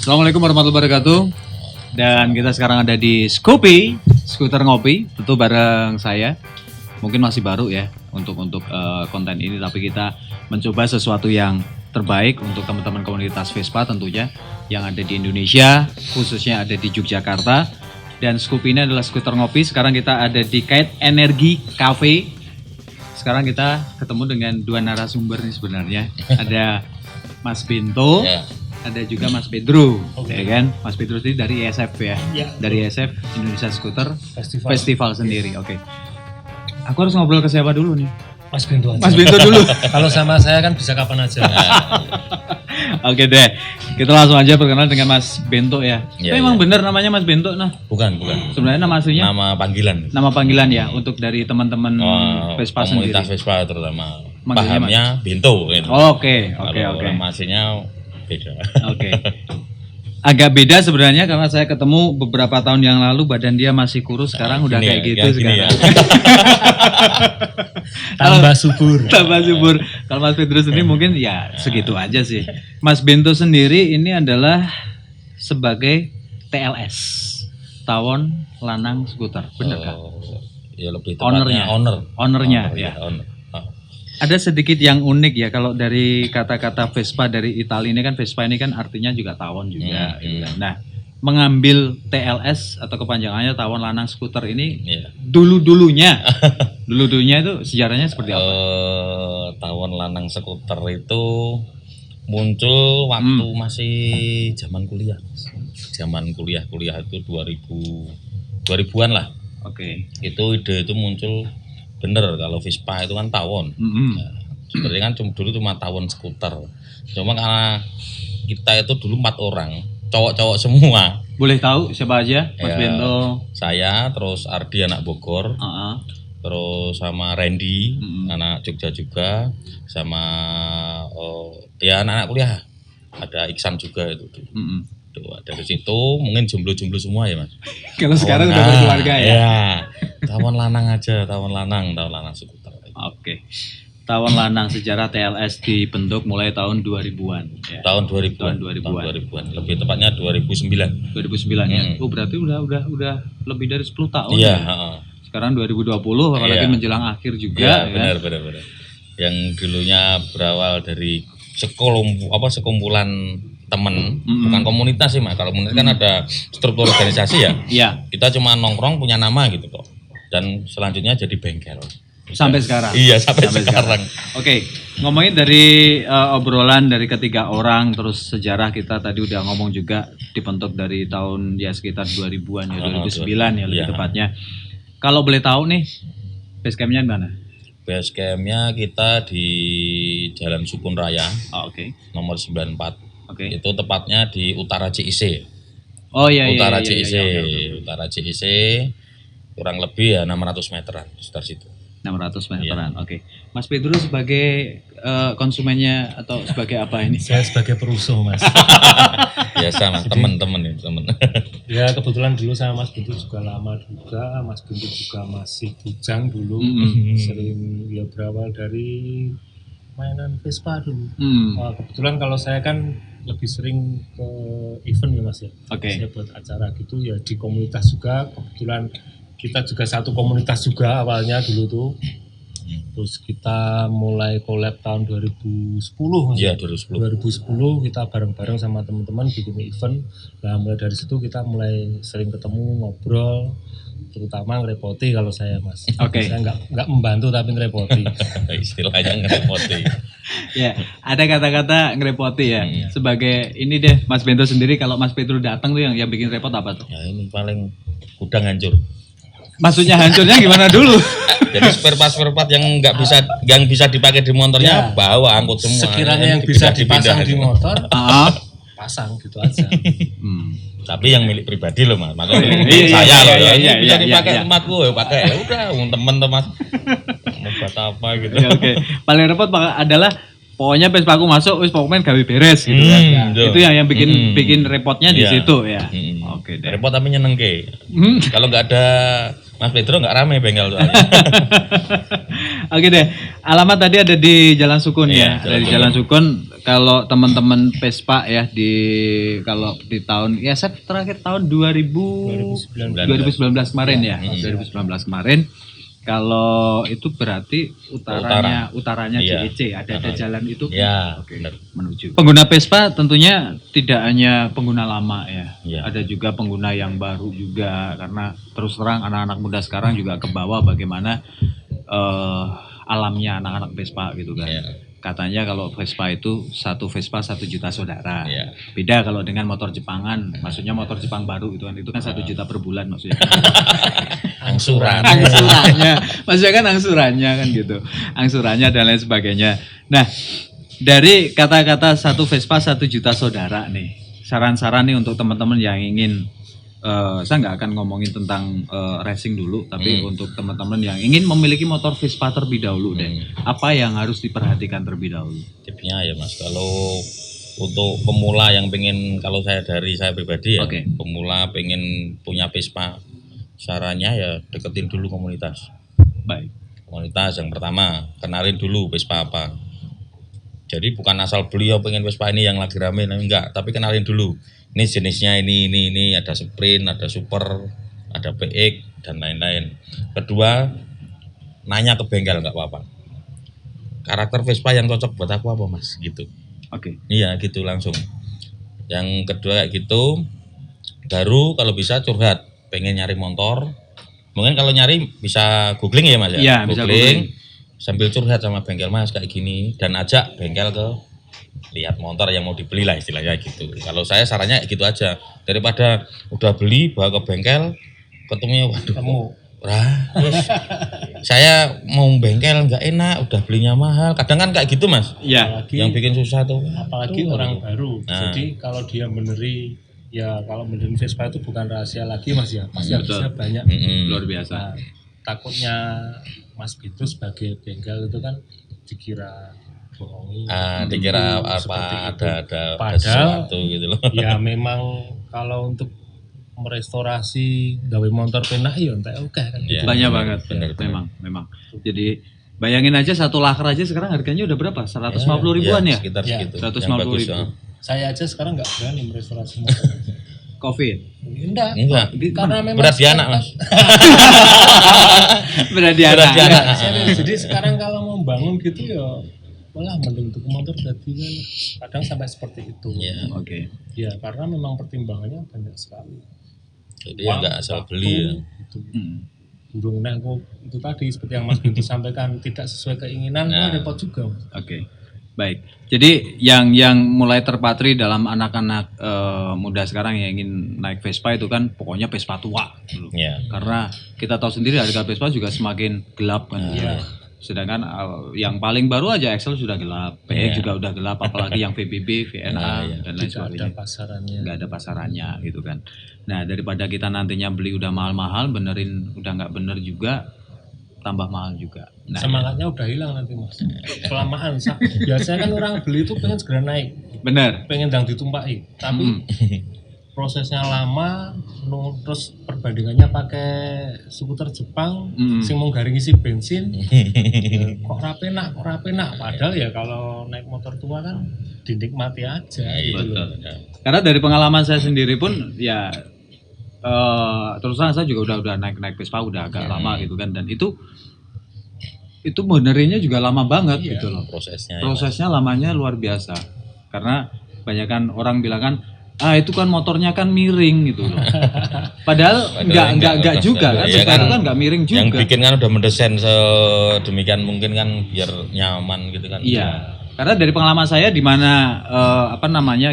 Assalamualaikum warahmatullahi wabarakatuh. Dan kita sekarang ada di Scoopy, skuter ngopi, tentu bareng saya. Mungkin masih baru ya untuk konten ini, tapi kita mencoba sesuatu yang terbaik untuk teman-teman komunitas Vespa tentunya yang ada di Indonesia, khususnya ada di Yogyakarta. Dan Scoopy ini adalah skuter ngopi. Sekarang kita ada di Kite Energy Cafe. Sekarang kita ketemu dengan dua narasumber nih sebenarnya. Ada Mas Bento, ada juga Mas Pedro, ya kan? Mas Pedro ini dari ESF ya, dari ESF Indonesia Scooter Festival sendiri. Oke. Aku harus ngobrol ke siapa dulu nih? Mas Bento aja. Mas Bento dulu. Kalau sama saya kan bisa kapan aja. Oke deh, kita langsung aja perkenalan dengan Mas Bento ya. Memang benar namanya Mas Bento, nah? Bukan. Sebenarnya nama aslinya? Nama panggilan. Nama panggilan ya, untuk dari teman-teman Vespa sendiri. Komunitas Vespa terutama. Manggilnya Pahamnya Bento. Gitu. Oke. Nama aslinya beda. Oke. Agak beda sebenarnya karena saya ketemu beberapa tahun yang lalu badan dia masih kurus, sekarang udah kayak gitu sekarang. Tambah subur. Tambah subur. Kalau Mas Pedro sendiri mungkin ya segitu aja sih. Mas Bento sendiri ini adalah sebagai TLS, Tawon Lanang Skuter, bener kan? Ya lebih tepatnya ownernya ya. Owner. Ada sedikit yang unik ya kalau dari kata-kata Vespa dari Italia ini kan, Vespa ini kan artinya juga tawon juga. Nah, mengambil TLS atau kepanjangannya Tawon Lanang Skuter ini dulu-dulunya itu sejarahnya seperti apa? Tawon Lanang Skuter itu muncul waktu masih zaman kuliah. Zaman kuliah itu 2000-an lah. Oke. Itu ide itu muncul. Bener, kalau Vespa itu kan tawon. Nah, sebenarnya kan dulu cuma tawon skuter. Cuma karena kita itu dulu 4 orang, cowok-cowok semua. Boleh tahu siapa aja? Mas Bento. Saya, terus Ardi anak Bogor, terus sama Randy anak Jogja juga, sama ya anak-anak kuliah. Ada Iksan juga itu. Dari situ mungkin jomblo-jomblo semua ya Mas. Kalau sekarang udah berkeluarga ya. Iya. Tawon lanang aja, tawon lanang skuter. Oke. Tawon lanang sejarah TLS dibentuk mulai tahun 2000-an ya. Tahun 2000-an. Lebih tepatnya 2009. 2009 ya. Oh, berarti udah lebih dari 10 tahun ya. Sekarang 2020 apalagi menjelang akhir juga ya. Benar. Yang dulunya berawal dari sekumpulan temen, bukan komunitas sih Mas. Kalau komunitas kan ada struktur organisasi ya. Iya. Kita cuma nongkrong punya nama gitu kok. Dan selanjutnya jadi bengkel. Sampai sekarang. Iya, sampai sekarang. Oke, ngomongin dari obrolan dari ketiga orang, terus sejarah kita tadi udah ngomong juga dibentuk dari tahun ya sekitar 2000-an ya, 2009 ya lebih tepatnya. Kalau boleh tahu nih, base camp-nya di mana? Base camp-nya kita di Jalan Sukun Raya. Nomor 94. Itu tepatnya di Utara CIC. Utara CIC kurang lebih ya 600 meteran sekitar situ. 600 meteran. Oke. Mas Pedro sebagai konsumennya atau sebagai apa ini? Saya sebagai perusuh Mas. Biasa Mas, temen. Ya kebetulan dulu sama Mas Bento juga lama juga. Mas Bento juga masih bujang dulu. Sering ya berawal dari mainan Vespa dulu. Kebetulan kalau saya kan lebih sering ke event ya Mas ya. Saya buat acara gitu ya di komunitas juga. Kebetulan kita juga satu komunitas juga awalnya dulu tuh. Terus kita mulai collab tahun 2010 Mas. Iya 2010 kita bareng-bareng sama teman-teman bikin event. Nah mulai dari situ kita mulai sering ketemu, ngobrol, terutama ngerepoti kalau saya Mas. Saya nggak membantu tapi ngerepoti. Istilahnya ngerepoti. Ya, ada kata-kata ngerepoti ya. Sebagai ini deh Mas Bento sendiri, kalau Mas Pedro datang tuh yang bikin repot apa tuh? Ya ini paling gudang hancur. Maksudnya hancurnya gimana dulu? Jadi spare part yang nggak bisa dipakai di motornya bawa angkut semua. Sekiranya yang bisa dipasang di motor, pasang gitu aja. Tapi yang milik pribadi loh Mas. Saya loh ya. Bisa dipakai tempatku ya pakai. Ya udah, teman-teman mau buat apa gitu. Oke. Paling repot adalah pokoknya Vespa aku masuk, wis pokoknya gawe beres gitu kan. Itu yang bikin repotnya di situ ya. Oke deh. Repot tapi nyenengke. Kalau nggak ada Mas Pedro nggak rame bengkel tuh. Oke deh. Alamat tadi ada di Jalan Sukun ya. Dari Jalan Sukun kalau teman-teman Vespa ya kalau di tahun ya saya terakhir tahun 2019 kemarin ya. 2019 kemarin. Kalau itu berarti utaranya CEC ada jalan itu. Ya, oke, menuju. Pengguna Vespa tentunya tidak hanya pengguna lama ya. Ada juga pengguna yang baru juga karena terus terang anak-anak muda sekarang juga ke bawah bagaimana alamnya anak-anak Vespa gitu kan. Katanya kalau Vespa itu satu Vespa 1 juta saudara. Beda kalau dengan motor Jepangan, maksudnya motor Jepang baru itu kan 1 juta per bulan maksudnya. Angsurannya, maksudnya kan angsurannya kan gitu, angsurannya dan lain sebagainya. Nah, dari kata-kata satu Vespa 1 juta saudara nih, saran-saran nih untuk teman-teman yang ingin saya nggak akan ngomongin tentang racing dulu, tapi untuk teman-teman yang ingin memiliki motor Vespa terlebih dahulu deh, apa yang harus diperhatikan terlebih dahulu? Tipnya ya Mas, kalau untuk pemula yang pengen, kalau dari saya pribadi ya, pemula pengen punya Vespa, sarannya ya deketin dulu komunitas. Baik. Komunitas yang pertama, kenalin dulu Vespa apa. Jadi bukan asal beli pengen Vespa ini yang lagi rame, enggak, tapi kenalin dulu. Ini jenisnya ini, ada Sprint, ada Super, ada PX dan lain-lain. Kedua, nanya ke bengkel nggak apa-apa. Karakter Vespa yang cocok buat aku apa Mas? Gitu. Iya gitu langsung. Yang kedua kayak gitu, baru kalau bisa curhat, pengen nyari motor. Mungkin kalau nyari bisa googling ya Mas ya? Iya, bisa googling. Sambil curhat sama bengkel Mas kayak gini dan ajak bengkel ke lihat motor yang mau dibeli lah istilahnya gitu. Kalau saya sarannya gitu aja, daripada udah beli bawa ke bengkel ketemunya waduh saya mau bengkel nggak enak, udah belinya mahal. Kadang kan kayak gitu Mas. Iya. Yang bikin susah tuh. Apalagi orang baru. Jadi kalau dia kalau benerin Vespa itu bukan rahasia lagi Mas ya. Pasti harusnya banyak. Luar biasa. Takutnya Mas Bitu sebagai bengkel itu kan dikira bohongi. Dikira apa ada padahal sesuatu gitu loh. Ya memang kalau untuk merestorasi gawe motor penak ya entek oke kan. Banyak banget. Memang. Jadi bayangin aja satu laker aja sekarang harganya udah berapa? 150 ribuan ya? Sekitar segitu. 150 ribu. Saya aja sekarang nggak berani merestorasi motor. Covid? Enggak. Karena memang berat di anak Mas. berat di anak. Jadi sekarang kalau mau bangun gitu ya malah mending untuk motor jadi kan kadang sampai seperti itu. Ya karena memang pertimbangannya banyak sekali. Jadi nggak asal beli ya. Burung itu tadi seperti yang Mas Bintu sampaikan tidak sesuai keinginan, repot juga. Baik. Jadi yang mulai terpatri dalam anak-anak muda sekarang yang ingin naik Vespa itu kan pokoknya Vespa tua dulu. Karena kita tahu sendiri harga Vespa juga semakin gelap kan. Sedangkan yang paling baru aja Excel sudah gelap, PX juga udah gelap, apalagi yang VBB, VNA dan lain sebagainya. Nggak ada pasarannya gitu kan. Nah daripada kita nantinya beli udah mahal-mahal, benerin udah nggak bener juga, tambah mahal juga. Nah, semangatnya udah hilang nanti Mas. Kelamaan. Biasanya kan orang beli itu pengen segera naik. Bener. Pengen dang ditumpahi. Tapi prosesnya lama, terus perbandingannya pakai skuter Jepang, sing mau garing isi bensin, kok rapenak. Padahal ya kalau naik motor tua kan dinikmati aja. Gitu. Karena dari pengalaman saya sendiri pun ya terus terang saya juga udah naik Vespa udah agak lama gitu kan, dan itu benerinnya juga lama banget gitu loh. Prosesnya lamanya luar biasa. Karena banyakan orang bilang kan itu kan motornya kan miring gitu loh. Padahal enggak juga kan, Vespa itu kan enggak miring juga. Yang bikin kan udah mendesain sedemikian mungkin kan biar nyaman gitu kan. Iya. Karena dari pengalaman saya di mana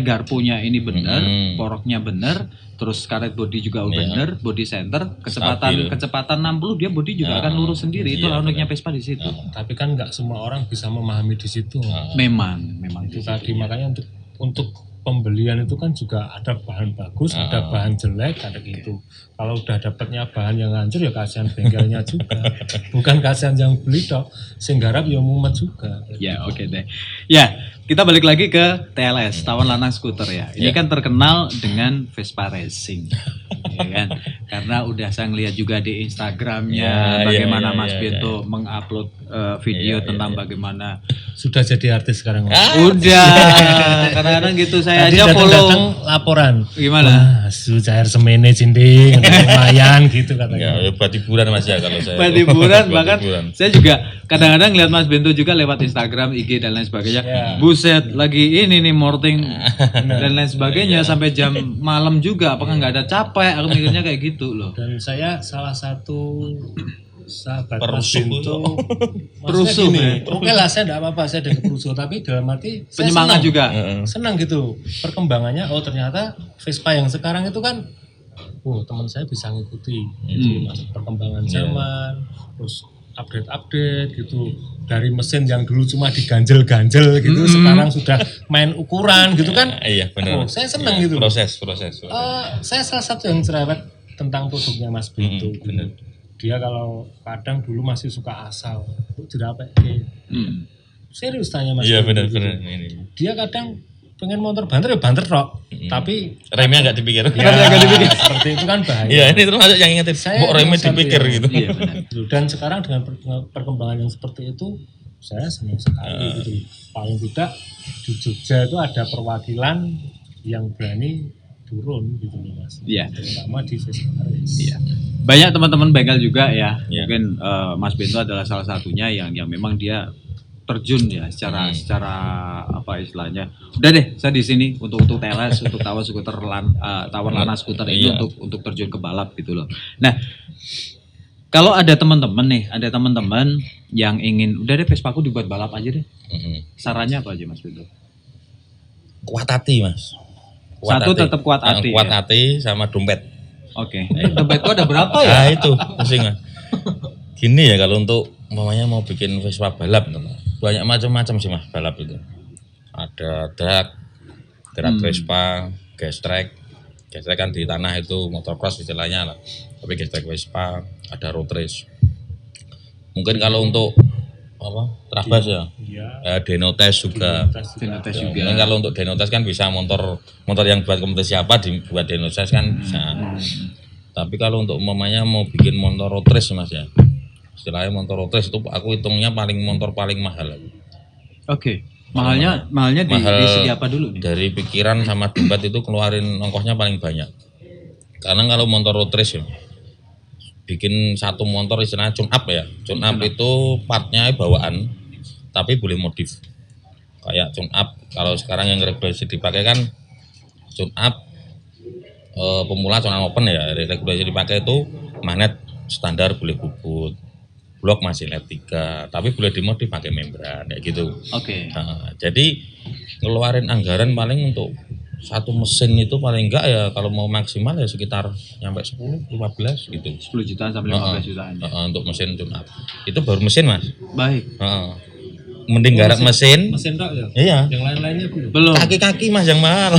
garpunya ini benar, poroknya benar, terus karet bodi juga benar, body center, kecepatan 60 dia bodi juga akan lurus sendiri. Itu uniknya Vespa di situ. Tapi kan enggak semua orang bisa memahami di situ. Memang itu tadi makanya untuk pembelian itu kan juga ada bahan bagus, ada bahan jelek, ada gitu. Kalau udah dapatnya bahan yang hancur ya kasihan bengkelnya juga. Bukan kasihan yang beli dok, sing garap ya mumet juga. Ya oke deh. Ya kita balik lagi ke TLS, Tawon Lanang Skuter ya. Ini kan terkenal dengan Vespa Racing, ya kan? Karena udah saya ngeliat juga di Instagramnya bagaimana Mas Bento mengupload video tentang bagaimana sudah jadi artis sekarang. Udah, kadang-kadang gitu saya Tadi aja follow laporan. Gimana? Cair semene cinding, lumayan gitu katanya. Ya, buat hiburan Mas ya kalau saya. Buat hiburan, bahkan saya juga kadang-kadang lihat Mas Bento juga lewat Instagram, IG dan lain sebagainya. Buset, lagi ini nih morting dan lain sebagainya sampai jam malam juga. Apakah nggak ada capek? Aku mikirnya kayak gitu loh. Dan saya salah satu sahabat Mas Perusuh. Bento. Perusuh, Gini, oke lah saya enggak apa-apa saya dari perusuh, tapi dalam arti saya Penyemangat senang. juga. Senang gitu perkembangannya. Oh ternyata Vespa yang sekarang itu kan teman saya bisa ngikuti. Jadi masuk perkembangan zaman, terus update gitu. Dari mesin yang dulu cuma diganjel-ganjel gitu, sekarang sudah main ukuran gitu kan. Iya benar. Saya senang gitu. Proses. Saya salah satu yang cerewet tentang produknya Mas Bento. Benar. Dia kalau kadang dulu masih suka asal, tidak apa serius tanya Mas. Iya Bento benar. gitu. Ini. Dia kadang pengen motor banter ya banter tok, tapi Remnya nggak dipikir. seperti itu kan bahaya. Iya ini termasuk yang ingetin. Kok remnya dipikir gitu. Iya benar. Dan sekarang dengan perkembangan yang seperti itu, saya senang sekali gitu. Paling tidak di Jogja itu ada perwakilan yang berani turun gitu loh Mas. Iya. Terutama di Vespa Race. Iya. Banyak teman-teman bengkel juga ya. Iya. Mungkin Mas Bento adalah salah satunya yang memang dia terjun ya secara apa istilahnya. Udah deh, saya di sini untuk TLS, untuk Tawon Skuter Tawon Lanang Skuter ini untuk terjun ke balap gitu loh. Nah, kalau ada teman-teman yang ingin udah deh Vespaku dibuat balap aja deh. Sarannya apa aja Mas Bento? Kuat hati Mas. Satu tetap kuat hati. Kuat hati sama dompet. Oke. Dompetku ada berapa ya? Nah itu pusing Mas. Gini ya kalau untuk umpamanya mau bikin Vespa balap banyak macam-macam sih Mas balap itu. Ada drag Vespa, gas track kan di tanah itu motocross istilahnya lah. Tapi gas track Vespa, ada road race. Mungkin kalau untuk Trabas ya. Denotes juga. Denotes juga. Mungkin kalau untuk Denotes kan bisa motor yang buat kompetisi apa dibuat Denotes kan bisa. Tapi kalau untuk umpamanya mau bikin motor road race Mas ya. Istilahnya motor road race itu aku hitungnya motor paling mahal. Oke. Mahalnya di segi apa dulu nih? Dari pikiran sama dompet itu keluarin ongkosnya paling banyak. Karena kalau motor road race ya, bikin satu motor istilahnya tune up ya. Tune up itu partnya bawaan, tapi boleh modif. Kayak tune up kalau sekarang yang regulasi dipakai kan tune up pemula tune open ya. Regulasi dipakai itu magnet standar boleh bubut, blok masih LED 3, tapi boleh dimodif pakai membran kayak gitu. Oke. Nah, jadi ngeluarin anggaran paling untuk satu mesin itu paling enggak ya kalau mau maksimal ya sekitar nyampe 10 15 gitu. 10 jutaan sampai 15 jutaan. Untuk mesin tune up. Itu baru mesin Mas. Baik. Mending garap mesin tok ya. Iya. Yang lain-lainnya Belum. Kaki-kaki Mas yang mahal.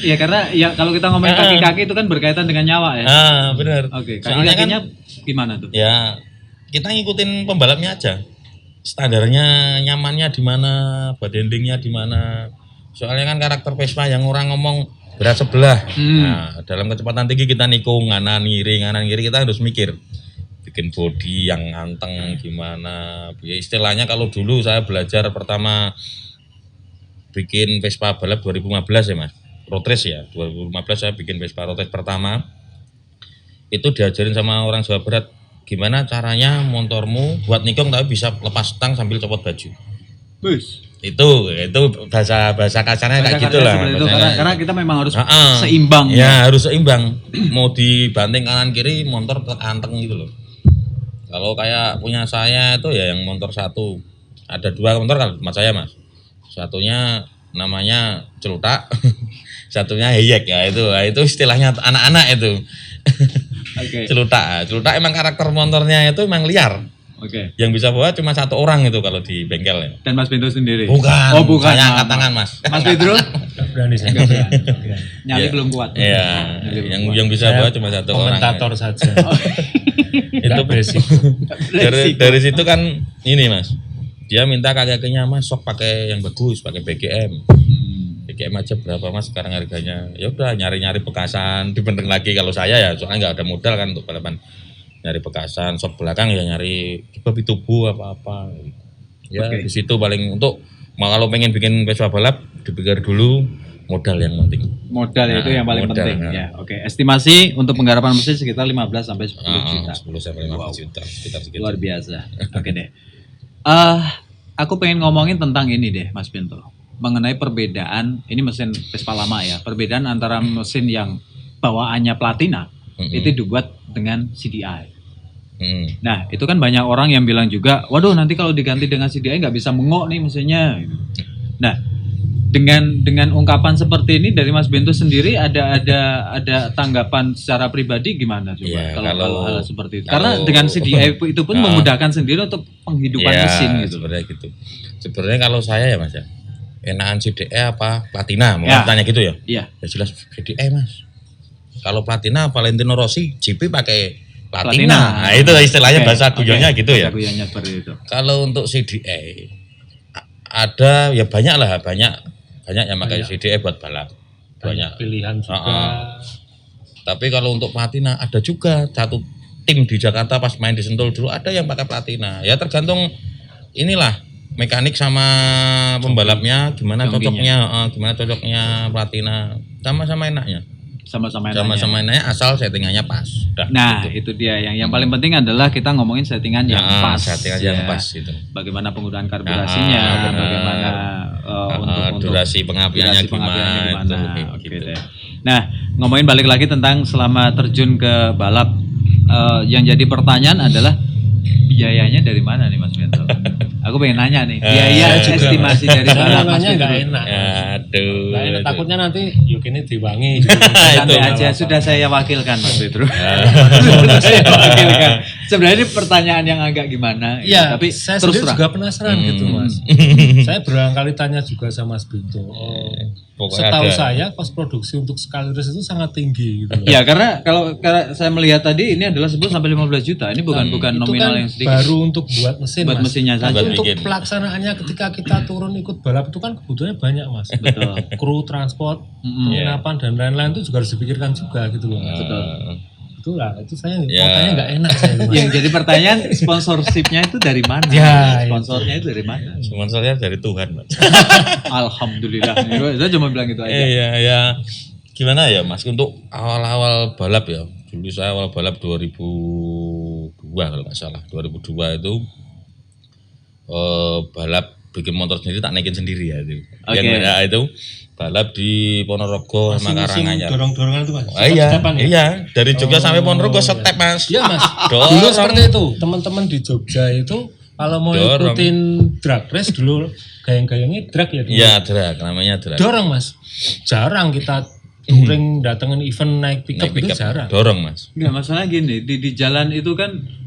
Iya karena ya kalau kita ngomongin kaki-kaki itu kan berkaitan dengan nyawa ya. Benar. Oke, kaki-kakinya gimana tuh? Ya kita ngikutin pembalapnya aja. Standarnya nyamannya di mana, endingnya di mana. Soalnya kan karakter Vespa yang orang ngomong berat sebelah. Nah, dalam kecepatan tinggi kita nikung kanan kiri kita harus mikir. Bikin bodi yang anteng gimana. Ya, istilahnya kalau dulu saya belajar pertama bikin Vespa balap 2015 ya Mas. Road race ya. 2015 saya bikin Vespa road race pertama. Itu diajarin sama orang Jawa Barat. Gimana caranya motormu buat nikung tapi bisa lepas stang sambil copot baju. Bus. Itu bahasa kasarnya kayak gitulah. Karena kita memang harus seimbang. Ya, harus seimbang. Mau dibanting kanan kiri motor anteng gitu loh. Kalau kayak punya saya itu ya yang motor satu. Ada 2 motor kalau mas saya Mas. Satunya namanya celutak. Satunya heyek ya itu. Itu istilahnya anak-anak itu. Oke. Celutak emang karakter motornya itu emang liar. Oke. Yang bisa bawa cuma 1 orang itu kalau di bengkel ya. Dan Mas Bento sendiri? Bukan. Oh bukan. Saya angkat tangan Mas. Mas Pedro? Berani saya. Nyali belum kuat. Iya. Yang bisa bawa cuma 1 orang. Komentator saja. Itu basic. Dari situ kan ini Mas. Dia minta kakek-kakeknya, Mas sok pakai yang bagus, pakai BGM. BGM aja berapa Mas sekarang harganya? Ya udah nyari-nyari bekasan, dibenteng lagi kalau saya ya, soalnya nggak ada modal kan untuk balapan. Nyari bekasan, sok belakang ya nyari babi tubuh apa-apa. Ya di situ paling untuk kalau pengen bikin Vespa balap dipikir dulu modal yang penting. Modal itu yang paling penting ya. Oke, estimasi untuk penggarapan mesin sekitar 15 sampai 10 juta. 10 sampai 15 juta sekitar segitu. Luar biasa. Oke deh. Aku pengen ngomongin tentang ini deh, Mas Bento. Mengenai perbedaan, ini mesin Vespa lama ya. Perbedaan antara mesin yang bawaannya platina itu dibuat dengan CDI. Nah, itu kan banyak orang yang bilang juga, waduh nanti kalau diganti dengan CDI nggak bisa mengok nih mesinnya. Nah, dengan ungkapan seperti ini dari Mas Bento sendiri ada tanggapan secara pribadi gimana coba ya, kalau hal seperti itu? Karena dengan CDI itu pun memudahkan sendiri untuk penghidupan mesin gitu. Sebenarnya gitu. Sebenarnya kalau saya ya Mas ya, enakan CDI apa platina? Mau tanya gitu ya? Iya. Ya jelas CDI Mas. Kalau platina Valentino Rossi GP pakai platina. Nah, itu istilahnya bahasa guyonnya gitu ya. Bahasa guyonnya seperti itu. Kalau untuk CDI ada ya banyak yang pakai CDI buat balap. Banyak pilihan juga. Tapi kalau untuk platina ada juga satu tim di Jakarta pas main di Sentul dulu ada yang pakai platina. Ya tergantung inilah mekanik sama pembalapnya gimana cocoknya platina. Sama-sama enaknya. Sama-sama enaknya asal settingannya pas. Nah, gitu. Itu dia yang paling penting adalah kita ngomongin settingan yang pas. Settingan yang pas itu. Bagaimana penggunaan karburasinya, bagaimana untuk durasi pengapiannya gimana. Oke deh. Nah, ngomongin balik lagi tentang selama terjun ke balap, yang jadi pertanyaan adalah biayanya dari mana nih Mas Bento? Aku pengen nanya nih, biaya estimasi dari balap Mas Bento. Nggak enak. Aduh. Nggak enak, takutnya nanti yuk ini diwangi. Santai aja, sudah saya wakilkan Mas Bento. Saya wakilkan. Sebenarnya ini pertanyaan yang agak gimana? Iya, tapi saya terus sendiri juga penasaran gitu Mas. Saya berkali tanya juga sama Mas Bento. Setahu saya pas produksi untuk sekali race itu sangat tinggi gitu. Iya, karena kalau saya melihat tadi ini adalah 10 sampai 15 juta. Ini bukan nominal kan yang sedikit. Baru untuk buat mesin. Buat Mas. mesinnya saja. Untuk pelaksanaannya ketika kita turun ikut balap itu kan kebutuhannya banyak Mas. Betul. Kru, transport, penginapan dan lain-lain itu juga harus dipikirkan juga gitu loh. Betul. Itulah, itu saya makanya nggak enak saya. Yang jadi pertanyaan sponsorshipnya itu dari mana? Ya, sponsornya itu dari mana? Sponsornya dari Tuhan, Mas. Alhamdulillah. Saya cuma bilang gitu aja. Iya, ya. Gimana ya, Mas? Untuk awal-awal balap ya. Dulu saya awal balap 2002 kalau nggak salah. 2002 itu balap bikin motor sendiri tak naikin sendiri ya itu. Yang itu balap di Ponorogo sama Karanganyar. Dorong-dorongan itu Mas. Iya, dari Jogja sampai Ponorogo step Mas. Iya Mas. Dulu seperti itu. Teman-teman di Jogja itu kalau mau ikutin drag race dulu gayang-gayangnya drag ya. Iya, drag, namanya drag. Dorong Mas. Jarang kita touring datengin event naik pickup itu jarang. Dorong Mas. Enggak, masalah gini, di jalan itu kan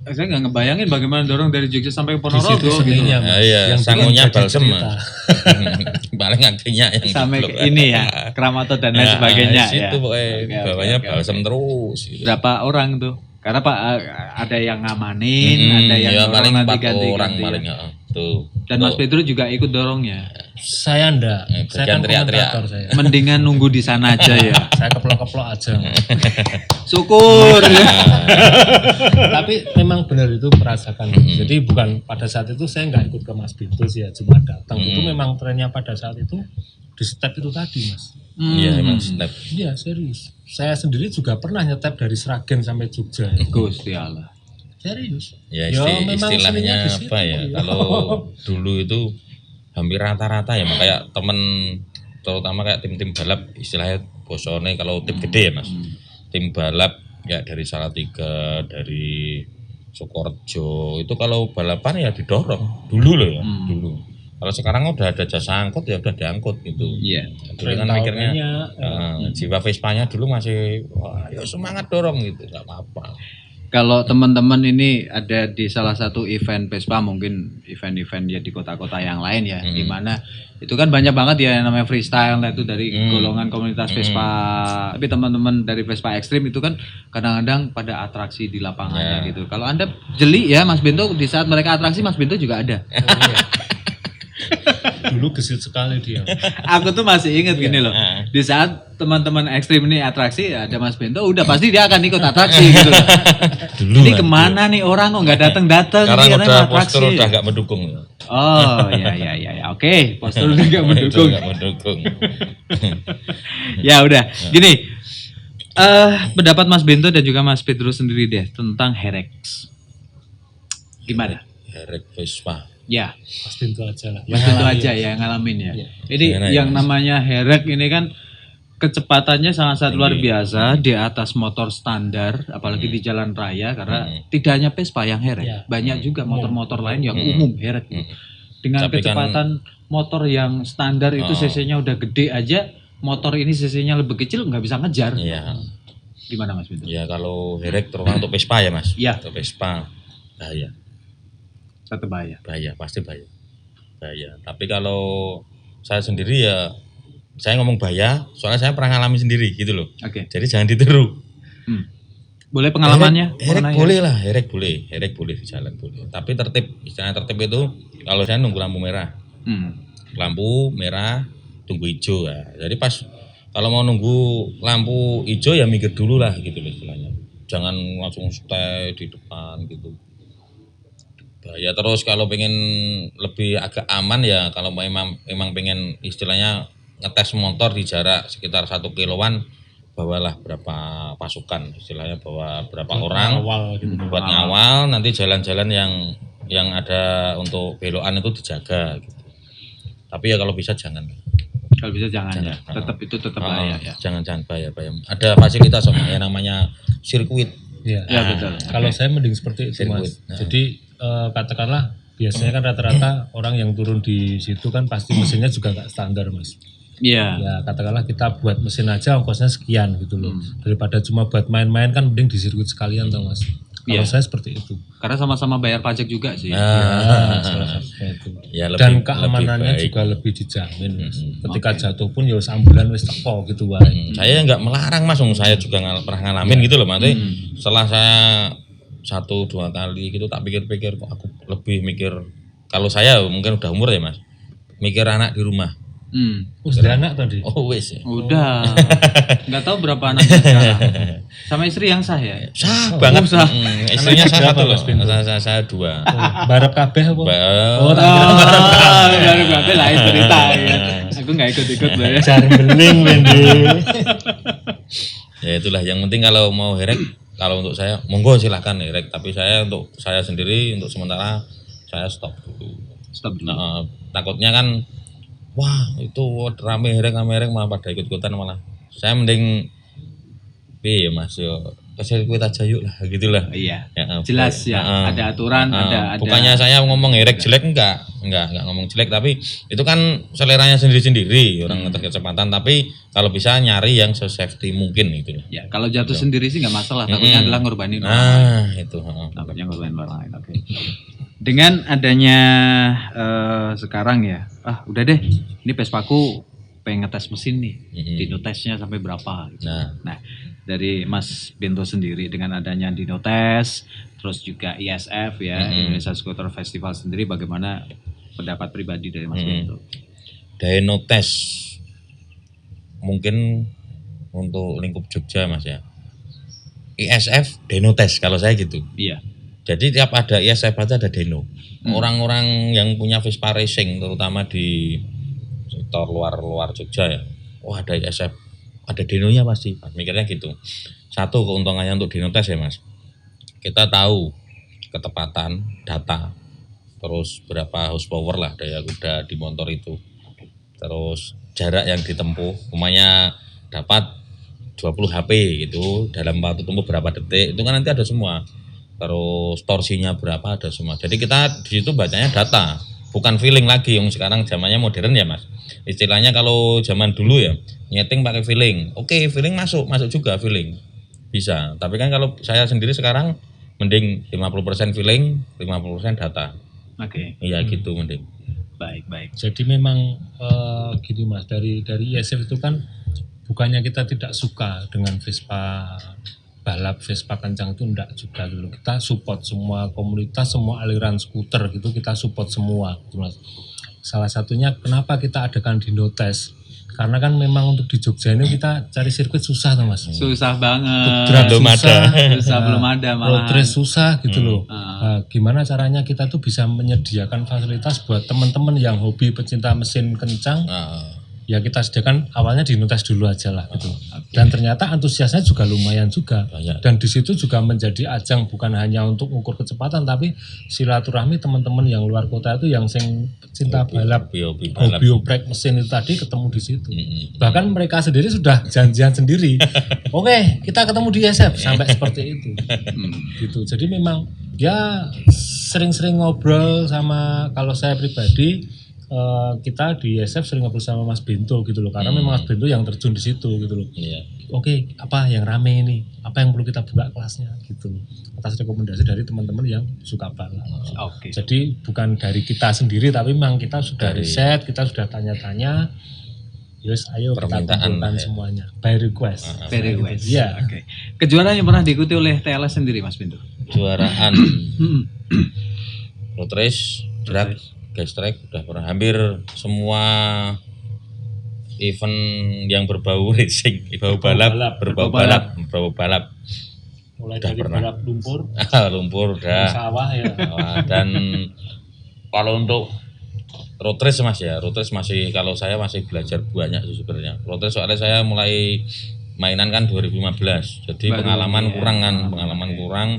saya nggak ngebayangin bagaimana dorong dari Jogja sampai Ponorogo gitu. Iya, sangunya balsem Mas. Paling akhirnya yang sampai ini ya, Kramato dan lain sebagainya ya. Itu pokoknya bawahnya balsem terus. Gitu. Berapa orang tuh? Karena Pak ada yang ngamanin, ada yang ya, paling 4 orang ya. paling tuh. Dan Mas Pedro juga ikut dorongnya. Saya enggak. Saya kan komentator saya. Mendingan nunggu di sana aja ya. Saya keplok-keplok aja. Syukur. Tapi memang benar itu merasakan. Jadi bukan pada saat itu saya enggak ikut ke Mas Bento sih ya, cuma datang. Itu memang trennya pada saat itu di step itu tadi Mas. Iya, memang step. Iya, serius. Saya sendiri juga pernah nyetep dari Sragen sampai Jogja. Gusti Allah. Serius. Ya istilahnya apa ya? Kalau dulu itu hampir rata-rata ya, kayak temen terutama kayak tim-tim balap istilahnya bosone kalau tim gede ya Mas. Tim balap ya dari Salatiga, dari Sukorejo itu kalau balapan ya didorong dulu loh ya, dulu. Kalau sekarang udah ada jasa angkut ya udah diangkut gitu. Iya. Dulu kan mikirnya jiwa Vespanya dulu masih wah ya semangat dorong gitu, nggak apa-apa. Kalau teman-teman ini ada di salah satu event Vespa, mungkin event-event ya di kota-kota yang lain ya, di mana itu kan banyak banget ya yang namanya freestyle itu dari golongan komunitas Vespa. Tapi teman-teman dari Vespa Ekstrim itu kan kadang-kadang pada atraksi di lapangannya gitu. Kalau Anda jeli ya Mas Bento, di saat mereka atraksi Mas Bento juga ada. Dulu gesit sekali dia. Aku tuh masih inget gini loh. Di saat teman-teman ekstrim ini atraksi ada Mas Bento, udah pasti dia akan ikut atraksi gitu loh. Ini kemana nih orang kok nggak datang-datang? Sekarang udah postur udah nggak mendukung. Oh ya. Oke, postur udah nggak mendukung. Ya udah, gini. Pendapat Mas Bento dan juga Mas Pedro sendiri deh tentang Herex. Gimana? Herex Vespa. Ya, Mas Bento aja lah. Mas Bento aja ya ngalamin ya. Ini yang namanya Herex ini kan kecepatannya sangat luar biasa di atas motor standar, apalagi di jalan raya karena tidak hanya Vespa yang Herex, banyak juga motor-motor lain yang umum Herex. Dengan kecepatan motor yang standar itu cc-nya udah gede aja, motor ini cc-nya lebih kecil nggak bisa ngejar. Iya. Gimana Mas Bento? Ya kalau Herex terutama untuk Vespa ya Mas. Iya. Untuk Vespa bahaya. Tetap bahaya. Bahaya, pasti bahaya. Bahaya. Tapi kalau saya sendiri ya, saya ngomong bahaya, soalnya saya pernah ngalamin sendiri gitu loh. Oke. Jadi jangan ditiru. Boleh pengalamannya? Herex boleh lah, Herex boleh di jalan boleh. Tapi tertib, istilahnya tertib itu kalau saya nunggu lampu merah. Lampu merah, tunggu hijau ya. Jadi pas kalau mau nunggu lampu hijau ya mikir dulu lah gitu loh istilahnya. Jangan langsung stay di depan gitu. Ya terus kalau pengen lebih agak aman ya kalau memang pengen istilahnya ngetes motor di jarak sekitar 1 kiloan, bawalah berapa pasukan istilahnya, bawa berapa orang buat ngawal, nanti jalan-jalan yang ada untuk belokan itu dijaga gitu. Tapi ya kalau bisa jangan. Kalau bisa jangan. Ya. Tetap bahaya ya. Jangan bahaya. Ada fasilitas yang namanya sirkuit. Ya betul. Kalau saya mending seperti itu Mas. Jadi katakanlah biasanya kan rata-rata orang yang turun di situ kan pasti mesinnya juga nggak standar Mas. Iya. Ya katakanlah kita buat mesin aja ongkosnya sekian gitu loh. Daripada cuma buat main-main kan mending di sirkuit sekalian tau Mas. Kalau saya seperti itu. Karena sama-sama bayar pajak juga sih. Salah satunya itu. Ya, dan keamanannya juga lebih dijamin Mas. Ketika jatuh pun ya ambulan wis teko gitu wae. Saya nggak melarang Mas, saya juga pernah ngalamin gitu loh Mas. Setelah saya 1-2 kali gitu tak pikir-pikir kok aku lebih mikir, kalau saya mungkin udah umur ya Mas, mikir anak di rumah. Sudah anak tadi? Oh wes ya. Udah. Nggak tahu berapa anaknya sekarang. Sama istri yang sah ya? Sah banget. Sah. Istrinya sah 1 loh. Saya 2. Barep kabeh apa? Barep kabeh lain cerita ya. Aku nggak ikut-ikut loh ya. Jar beling Wendy. Ya itulah yang penting kalau mau Herex, kalau untuk saya monggo silahkan Herex, tapi untuk saya sendiri untuk sementara saya stop dulu. Nah, takutnya kan wah itu rame Herex malah pada ikut-ikutan, malah saya mending ya Mas yo ke sirkuit aja yuk lah gitulah. Iya. Ya, jelas ya, ada aturan, ada. Bukannya saya ngomong Herex jelek, enggak ngomong jelek, tapi itu kan seleranya sendiri-sendiri orang ngetes kecepatan, tapi kalau bisa nyari yang se-safety mungkin gitu. Ya, kalau jatuh sendiri sih nggak masalah, takutnya adalah ngorbanin orang lain. Itu. Takutnya ngorbanin orang lain. Oke. Dengan adanya sekarang ya, udah deh, ini Vespaku pengen ngetes mesin nih, dino tesnya sampai berapa gitu. Nah, dari Mas Bento sendiri dengan adanya dino tes, terus juga ISF ya, Indonesia Scooter Festival sendiri, bagaimana pendapat pribadi dari Mas Bento? Dino tes mungkin untuk lingkup Jogja Mas ya. ISF dino tes kalau saya gitu. Iya. Jadi tiap ada ISF aja ada deno. Orang-orang yang punya Vespa racing terutama di sektor luar Jogja ya, ada ISF, ada denonya pasti. Mikirnya gitu. Satu keuntungannya untuk deno tes ya Mas, kita tahu ketepatan data, terus berapa horsepower lah daya kuda di motor itu, terus jarak yang ditempuh, umpamanya dapat 20 HP gitu dalam waktu tempuh berapa detik, itu kan nanti ada semua. Terus torsinya berapa ada semua. Jadi kita di situ bacanya data, bukan feeling lagi. Yang sekarang zamannya modern ya Mas. Istilahnya kalau zaman dulu ya nyeting pakai feeling. Oke, feeling masuk juga feeling bisa. Tapi kan kalau saya sendiri sekarang mending 50% feeling, 50% data. Oke. Iya gitu mending. Baik. Jadi memang gini Mas, dari ISF itu kan bukannya kita tidak suka dengan Vespa balap, Vespa kencang itu enggak juga gitu. Kita support semua komunitas, semua aliran skuter gitu, kita support semua gitu Mas. Salah satunya kenapa kita adakan Dino Test, karena kan memang untuk di Jogja ini kita cari sirkuit susah tuh Mas. Susah banget. Drag Belum susah, Susah belum ada road malah. race susah gitu loh. Nah, gimana caranya kita tuh bisa menyediakan fasilitas buat teman-teman yang hobi pecinta mesin kencang, ya kita sediakan awalnya di Dino Test dulu aja lah gitu. Dan ternyata antusiasnya juga lumayan juga. Banyak. Dan di situ juga menjadi ajang bukan hanya untuk mengukur kecepatan, tapi silaturahmi teman-teman yang luar kota itu yang cinta balap, Hobi balap. hobi oprek mesin itu tadi ketemu di situ. Bahkan mereka sendiri sudah janjian sendiri. Oke, kita ketemu di ISF sampai seperti itu. Gitu. Jadi memang ya sering-sering ngobrol sama, kalau saya pribadi kita di ISF sering ngobrol sama Mas Bento gitu loh, karena memang Mas Bento yang terjun di situ gitu loh. Iya. Oke, apa yang rame ini? Apa yang perlu kita buka kelasnya gitu. Atas rekomendasi dari teman-teman yang suka balap. Oke. Jadi bukan dari kita sendiri, tapi memang kita sudah Dari- riset, kita sudah tanya-tanya. Yes, ayo kita Permintaan kumpulkan lah ya. semuanya by request. Very good. Iya. Oke. Kejuaraan yang pernah diikuti oleh TLS sendiri Mas Pintu. Juaraan road race, drag, gas track udah pernah hampir semua event yang berbau racing, berbau balap. Mulai Udah dari pernah. balap lumpur, Lumpur udah. sawah ya. Dan kalau untuk road race Mas ya, road race masih, kalau saya masih belajar banyak sih sebenarnya. Road race soalnya saya mulai mainan kan 2015. Jadi Baru, pengalaman iya. kurang kan, pengalaman kurang.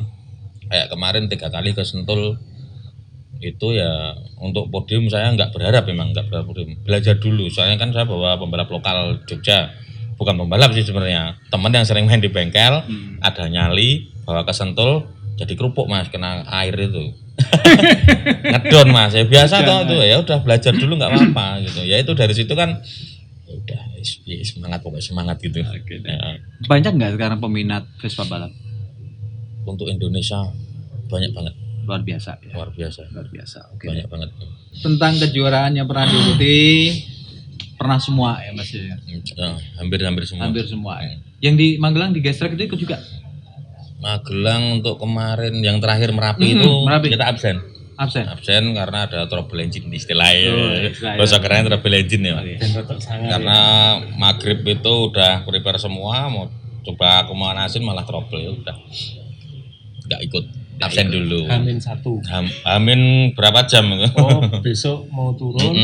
Kayak kemarin 3 kali ke Sentul itu ya, untuk podium saya nggak berharap, memang nggak berharap podium. Belajar dulu, soalnya kan saya bawa pembalap lokal Jogja, bukan pembalap sih sebenarnya, teman yang sering main di bengkel, ada nyali, bawa ke Sentul, jadi kerupuk Mas, kena air itu. Ngedon Mas, ya biasa toh itu, ya udah belajar dulu nggak apa-apa gitu. Ya itu dari situ kan ya udah semangat, pokoknya semangat gitu. Ya, Banyak nggak sekarang peminat Vespa balap? untuk Indonesia banyak banget, Luar biasa ya. luar biasa, Luar biasa. Oke. banyak banget. Tentang kejuaraan yang pernah diikuti, pernah semua ya Mas ya. Hampir semua. Hampir semua ya. Yang di Magelang di gas track itu ikut juga. Magelang untuk kemarin yang terakhir Merapi itu Merapi. kita absen Absen. karena ada trouble engine istilahnya. istilahnya. Bahasa kerennya trouble engine ya. Oke. Dan rotor sangat Karena maghrib itu udah prepare semua, mau coba aku manasin malah trouble, ya udah nggak ikut, absen dulu. Hamin 1. Amin berapa jam? Oh, besok mau turun.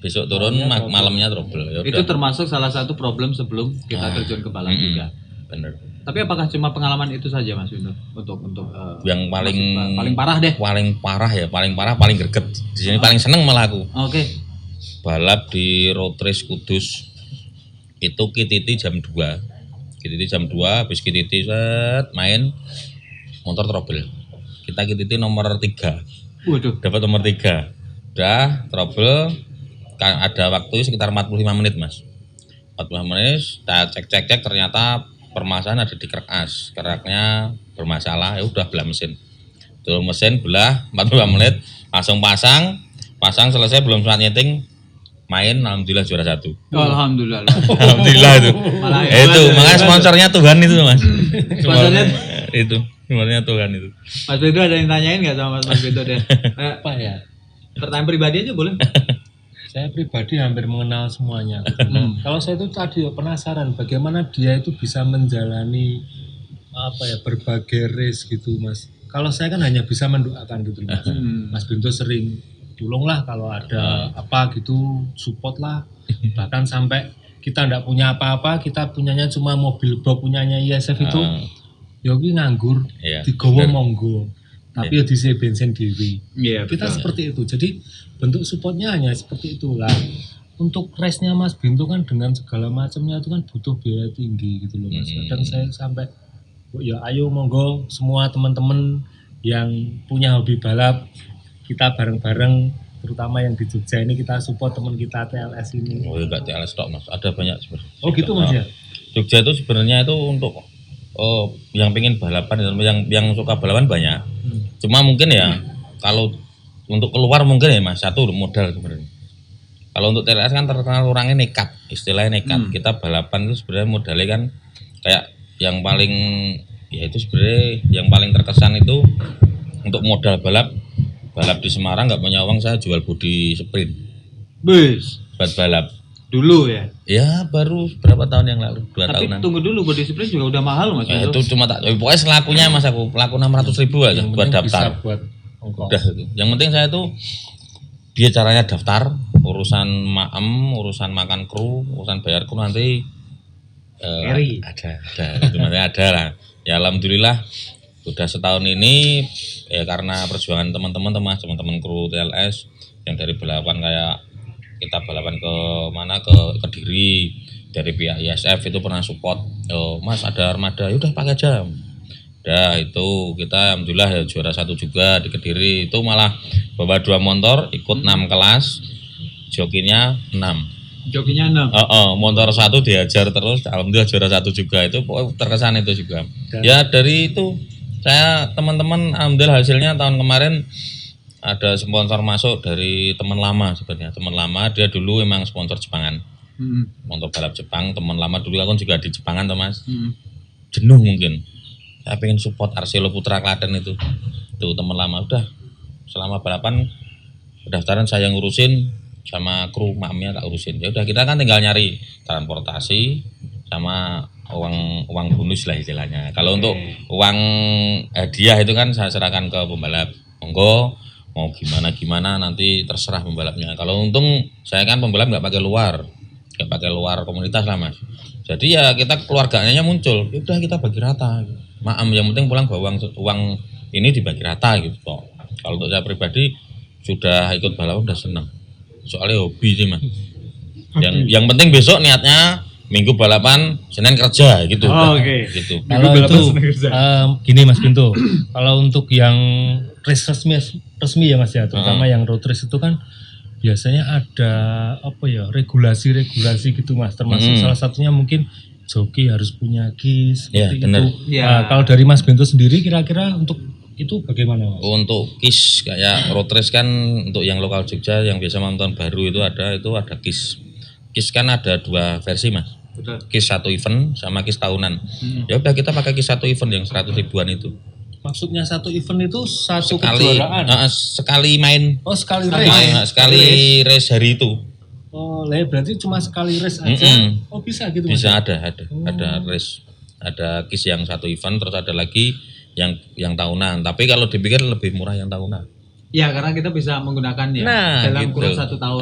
Besok turun, malamnya trouble. Ya Itu udah. termasuk salah satu problem sebelum kita terjun ke balap juga. Bener. Tapi apakah cuma pengalaman itu saja Mas Windu untuk Yang paling parah deh? paling parah, paling greget. Di sini paling seneng malah aku. Oke. Balap di road race Kudus itu kititi jam 2. Kititi jam 2, habis kititi set main motor trouble. Kita kititi nomor 3. Waduh. Dapat nomor 3. Udah trouble, ada waktu sekitar 45 menit Mas. 45 menit, kita cek ternyata permasalahan ada di kerak as. Keraknya bermasalah, ya udah belah mesin. Tuh mesin belah 45 menit, langsung pasang selesai, belum sempat nyeting, main, alhamdulillah juara 1. Alhamdulillah. Alhamdulillah itu. Malah Itu makanya sponsornya Tuhan itu Mas. Sponsornya itu, sponsornya Tuhan itu. Mas Windu ada yang tanyain nggak sama Mas Windu deh? Apa ya? Pertanyaan pribadi aja boleh. Saya pribadi hampir mengenal semuanya. Kalau saya itu tadi penasaran bagaimana dia itu bisa menjalani berbagai race gitu Mas. Kalau saya kan hanya bisa mendoakan gitu Mas. Mas Binto sering tolonglah kalau ada apa gitu, support lah. Bahkan sampai kita enggak punya apa-apa, kita punyanya cuma mobil box punyanya ISF itu. Yogi nganggur, Iya, digowo monggo. Tapi ya diisi bensin dewi. Iya. Kita seperti itu. Jadi bentuk supportnya hanya seperti itulah. Untuk race-nya Mas Binto kan dengan segala macamnya itu kan butuh biaya tinggi gitu loh Mas. Kadang saya sampai ya ayo monggo semua teman-teman yang punya hobi balap, kita bareng-bareng, terutama yang di Jogja ini kita support teman kita TLS ini. Oh enggak TLS tok Mas, ada banyak sebenarnya. Oh gitu Mas ya. Jogja itu sebenarnya itu untuk yang pengen balapan, yang suka balapan banyak. Cuma mungkin ya kalau untuk keluar mungkin ya Mas, satu modal sebenarnya. Kalau untuk TLS kan terkenal orangnya nekat, istilahnya nekat. Kita balapan itu sebenarnya modalnya kan kayak yang paling ya itu sebenarnya yang paling terkesan itu untuk modal balap di Semarang nggak punya uang, saya jual bodi sprint. Bus. Buat balap. Dulu ya? Ya baru berapa tahun yang lalu, 2 Tapi tahunan. tunggu dulu, body sprint juga udah mahal Mas. Ya, itu cuma pokoknya selakunya Mas, aku laku 600.000 aja buat daftar. Buat ongkos. Udah itu. Yang penting saya tuh dia caranya daftar, urusan urusan makan kru, urusan bayar kru nanti ada itu nanti ada lah. Ya alhamdulillah sudah setahun ini ya karena perjuangan teman-teman kru TLS yang dari balapan kayak kita balapan ke mana ke Kediri, dari pihak ISF itu pernah support, Mas ada armada, yaudah pakai aja. Udah itu kita alhamdulillah ya juara 1 juga di Kediri, itu malah bawa 2 motor ikut 6 kelas, jokinya 6. Jokinya 6. Motor 1 diajar terus, alhamdulillah juara 1 juga, itu terkesan itu juga. Ya dari itu saya teman-teman alhamdulillah hasilnya tahun kemarin ada sponsor masuk dari teman lama sebenarnya. Teman lama dia dulu emang sponsor Jepangan. Motor balap Jepang, teman lama dulu aku juga di Jepangan tuh Mas. Jenuh mungkin. Saya pengen support Arselo Putra Klaten itu. Tuh teman lama udah selama balapan pendaftaran saya ngurusin sama kru makmnya tak urusin. Ya udah kita kan tinggal nyari transportasi sama uang bonus lah istilahnya. Kalau untuk uang hadiah itu kan saya serahkan ke pembalap. Monggo mau gimana nanti terserah pembalapnya. Kalau untung saya kan pembalap nggak pakai luar komunitas lah Mas. Jadi ya kita keluarganya muncul. Ya udah kita bagi rata. Yang penting pulang bawa uang ini dibagi rata gitu toh. Kalau untuk saya pribadi sudah ikut balap udah senang. Soalnya hobi sih Mas. Yang penting besok niatnya Minggu balapan, Senin kerja gitu. Oke. Gitu. Kalau itu gini Mas Pinto, kalau untuk yang race resmi ya Mas ya, terutama yang road race itu kan biasanya ada regulasi gitu Mas, termasuk salah satunya mungkin joki harus punya KIS seperti itu. Nah, kalau dari Mas Pinto sendiri kira-kira untuk itu bagaimana Mas? Untuk KIS kayak road race kan untuk yang lokal Jogja yang biasa nonton baru itu ada KIS. KIS kan ada 2 versi Mas. KIS 1 event sama KIS tahunan. Ya udah kita pakai KIS 1 event yang 100 ribuan itu. Maksudnya 1 event itu kejuaraan? Sekali main. Oh sekali race? Sekali race hari itu. Oh berarti cuma sekali race aja? Oh bisa gitu Mas? Bisa ada race. Ada KIS yang 1 event, terus ada lagi yang tahunan. Tapi kalau dipikir lebih murah yang tahunan. Ya karena kita bisa menggunakan dalam kurun 1 tahun.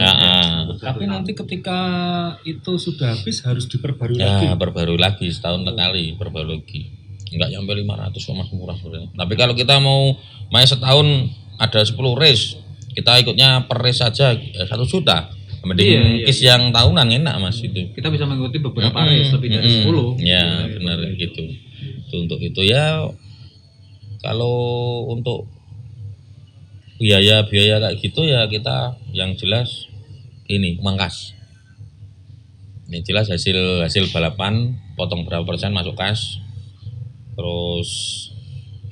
Tapi nanti ketika itu sudah habis harus diperbarui lagi. Ya perbarui lagi setahun sekali, perbarui lagi. Enggak nyampe 500 Mas, murah sebenarnya. Tapi kalau kita mau main setahun ada 10 race, kita ikutnya per race saja 1 juta. Mending KIS yang tahunan enak Mas itu. Kita bisa mengikuti beberapa race lebih dari 10. Ya benar gitu. Untuk itu ya kalau untuk biaya kayak gitu ya kita yang jelas ini mangkas. Ini jelas hasil balapan potong berapa persen masuk kas. Terus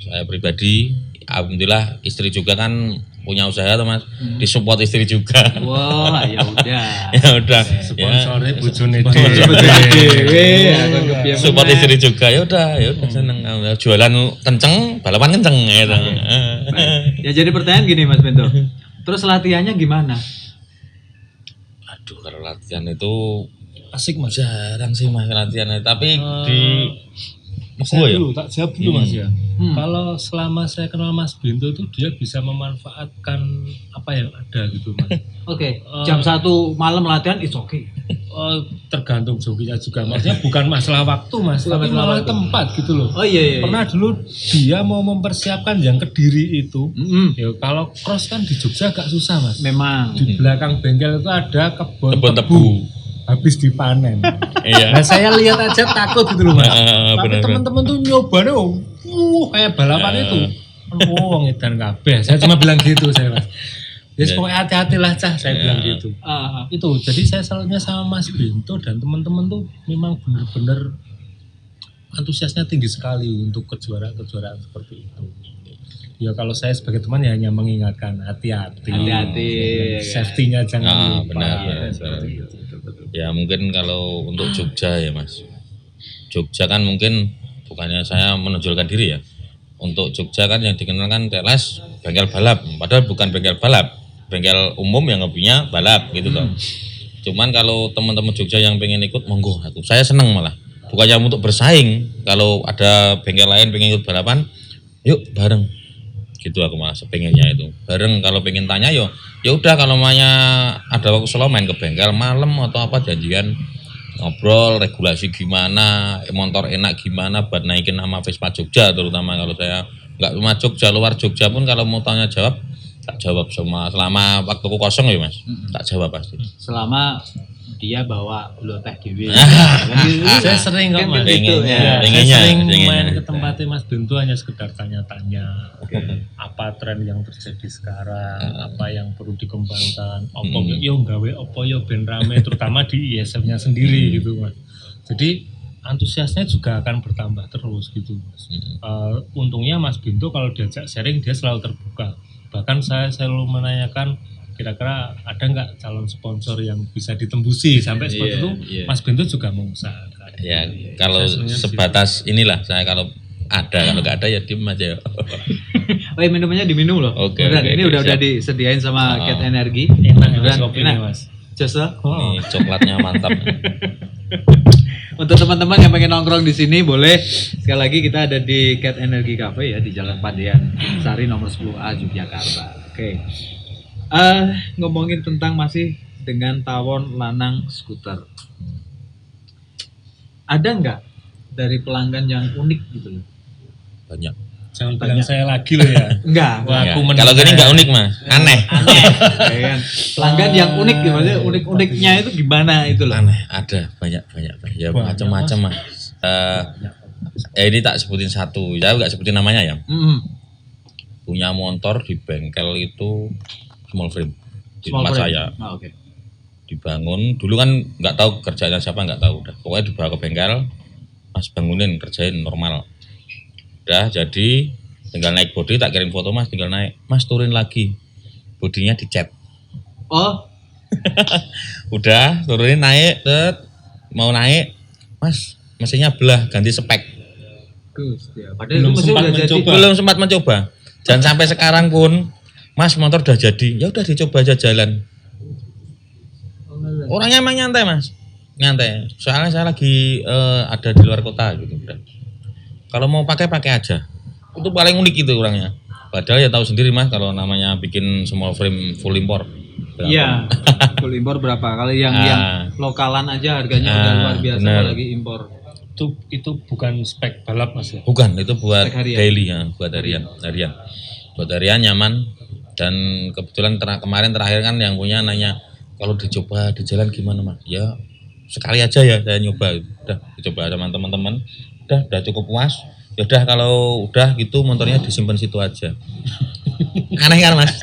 saya pribadi alhamdulillah istri juga kan punya usaha tuh Mas, disupport istri juga. Wah, ya udah. Ya udah. Sponsornya bojone Support istri juga ya udah seneng. Jualan kenceng, balapan kenceng gitu. Ya jadi pertanyaan gini Mas Bento. Terus latihannya gimana? Aduh kalau latihan itu asik Mas. Jarang sih Mas latihannya, tapi tak jawab dulu Mas ya. Kalau selama saya kenal Mas Bento itu dia bisa memanfaatkan apa yang ada gitu Mas. Oke. Jam 1 malam latihan it's okay. Tergantung jokinya juga. Maksudnya bukan masalah waktu Mas, tapi masalah tempat gitu loh. Oh iya. Pernah dulu dia mau mempersiapkan yang Kediri itu. Ya kalau cross kan di Jogja agak susah Mas. Memang. Di belakang bengkel itu ada kebun tebu. Habis dipanen. Iya. Nah saya lihat aja takut gitu loh Mas. Tapi teman-teman tuh nyobanya kayak balapan itu. Ngedan kabeh. Saya cuma bilang gitu saya Mas. Jadi pokoknya hati-hatilah Cah, saya bilang gitu. Itu jadi saya salahnya sama Mas Bento dan teman-teman tuh memang benar-benar antusiasnya tinggi sekali untuk kejuaraan seperti itu. Ya kalau saya sebagai teman ya hanya mengingatkan hati-hati, safety-nya jangan lupa. Benar, ya, ya mungkin kalau untuk Jogja ya Mas, Jogja kan mungkin bukannya saya menonjolkan diri ya. Untuk Jogja kan yang dikenal kan TLS bengkel balap, padahal bukan bengkel balap, bengkel umum yang hobinya balap gitu loh. Cuman kalau teman-teman Jogja yang pengen ikut, monggo, saya seneng malah. Bukannya untuk bersaing, kalau ada bengkel lain pengen ikut balapan, yuk bareng. Gitu aku malah sepengennya itu bareng. Kalau pengen tanya ya udah, kalau namanya ada waktu solo main ke bengkel malam atau apa, janjian ngobrol regulasi gimana, motor enak gimana buat naikin nama Vespa Jogja, terutama kalau saya nggak cuma Jogja, luar Jogja pun kalau mau tanya jawab tak jawab selama waktuku kosong ya Mas, tak jawab pasti. Selama dia bawa gula teh dewi. Saya sering kok Mas. Saya sering main ke tempatnya Mas Bento hanya sekedar tanya-tanya apa tren yang terjadi sekarang, apa yang perlu dikembangkan, apa yo gawe apa yo ben rame, terutama di ISF-nya sendiri gitu Mas. Jadi antusiasnya juga akan bertambah terus gitu Mas. Untungnya Mas Bento kalau diajak sharing dia selalu terbuka. Bahkan saya selalu menanyakan kira-kira ada nggak calon sponsor yang bisa ditembusi sampai seperti itu. Mas Bento juga mengusahakan. Ya kalau sebatas inilah saya, kalau ada, kalau nggak ada ya diem aja. Minumnya diminum loh. Ini udah disediain sama Cat Energy. Enak Mas. Jasa. Nih coklatnya mantap. Untuk teman-teman yang pengen nongkrong di sini boleh. Sekali lagi kita ada di Cat Energy Cafe ya, di Jalan Pandian Sari nomor 10A Yogyakarta. Oke. Ngomongin tentang masih dengan tawon lanang skuter. Ada nggak dari pelanggan yang unik gitu loh? Banyak. Jangan bilang saya lagi loh ya. Enggak. Kalau gini nggak unik Mas, aneh. Kan? Pelanggan yang unik gimana? Unik-uniknya itu gimana itu loh? Aneh, ada banyak. Ya macam-macam Mas. Ini tak sebutin satu, ya nggak sebutin namanya ya. Punya motor di bengkel itu small frame di tempat saya. Dibangun dulu kan nggak tahu kerjanya siapa, nggak tahu, udah pokoknya dibawa ke bengkel, Mas bangunin, kerjain normal. Udah jadi tinggal naik bodi, tak kirim foto Mas, tinggal naik, Mas turunin lagi, bodinya dicat. Udah turunin, naik, mau naik, Mas mesinnya belah, ganti spek. Belum sempat mencoba. Jangan sampai sekarang pun, Mas motor udah jadi, ya udah dicoba aja jalan. Orangnya emang nyantai Mas, nyantai. Soalnya saya lagi ada di luar kota gitu. Kalau mau pakai aja. Itu paling unik itu orangnya. Padahal ya tahu sendiri Mas, kalau namanya bikin small frame full impor. Iya. Full impor berapa? Kalau yang lokalan aja harganya udah luar biasa, apalagi impor. Itu bukan spek balap Mas ya? Bukan, itu buat daily ya, buat harian. Buat harian nyaman. Dan kebetulan kemarin terakhir kan yang punya nanya, kalau dicoba di jalan gimana Mas? Ya sekali aja ya saya nyoba. Udah dicoba sama teman-teman, udah cukup puas. Ya udah, kalau udah gitu motornya disimpan situ aja. Aneh kan Mas?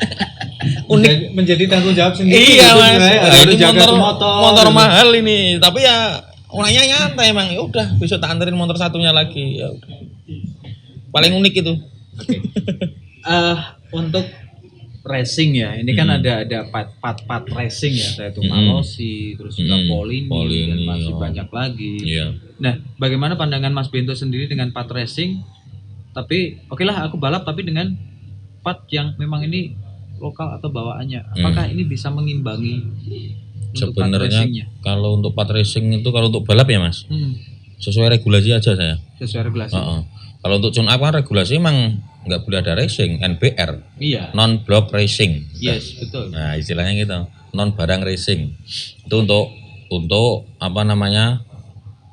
Unik, menjadi tanggung jawab sendiri. Iya Mas. Ini motor mahal ini, tapi ya orangnya nyantai emang. Ya udah, besok tak anterin motor satunya lagi. Ya udah. Paling unik itu. Untuk racing ya, ini kan ada part racing ya, saya tuh Malosi, terus juga Polini dan masih banyak lagi. Nah, bagaimana pandangan Mas Bento sendiri dengan part racing? Tapi oke lah aku balap, tapi dengan part yang memang ini lokal atau bawaannya, apakah ini bisa mengimbangi sebenarnya kalau untuk part racing itu, kalau untuk balap ya Mas, sesuai regulasi aja saya. Sesuai regulasi. Kalau untuk tune up kan regulasi emang nggak boleh ada racing, NBR, non block racing. Yes, betul. Nah istilahnya gitu, non barang racing. Itu untuk apa namanya,